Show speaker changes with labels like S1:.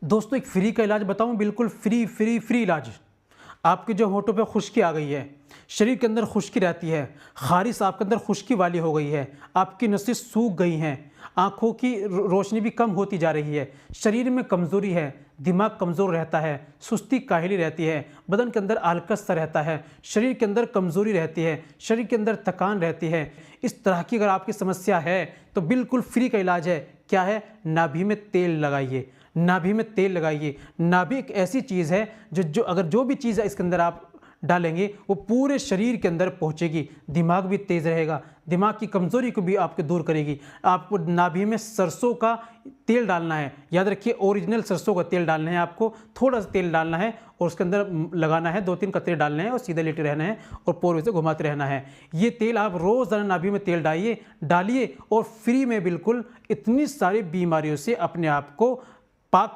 S1: दोस्तों एक फ्री का इलाज बताऊं, बिल्कुल फ्री फ्री फ्री इलाज। आपके जो होठों पे खुश्की आ गई है, शरीर के अंदर खुश्की रहती है, खारिश आपके अंदर खुश्की वाली हो गई है, आपकी नसें सूख गई हैं, आँखों की रोशनी भी कम होती जा रही है, शरीर में कमज़ोरी है, दिमाग कमज़ोर रहता है, सुस्ती काहिली रहती है, बदन के अंदर आलकस सा रहता है, शरीर के अंदर कमज़ोरी रहती है, शरीर के अंदर थकान रहती है, इस तरह की अगर आपकी समस्या है तो बिल्कुल फ्री का इलाज है। क्या है? नाभि में तेल लगाइए। नाभि में तेल लगाइए। नाभि एक ऐसी चीज़ है अगर जो भी चीज़ है इसके अंदर आप डालेंगे वो पूरे शरीर के अंदर पहुंचेगी। दिमाग भी तेज़ रहेगा, दिमाग की कमज़ोरी को भी आपके दूर करेगी। आपको नाभि में सरसों का तेल डालना है, याद रखिए ओरिजिनल सरसों का तेल डालना है। आपको थोड़ा सा तेल डालना है और उसके अंदर लगाना है, 2-3 कतरे डालने हैं और सीधे लेटे रहना है और पूर्व से घुमाते रहना है। ये तेल आप रोज़ाना नाभि में तेल डालिए और फ्री में बिल्कुल इतनी सारी बीमारियों से अपने आप को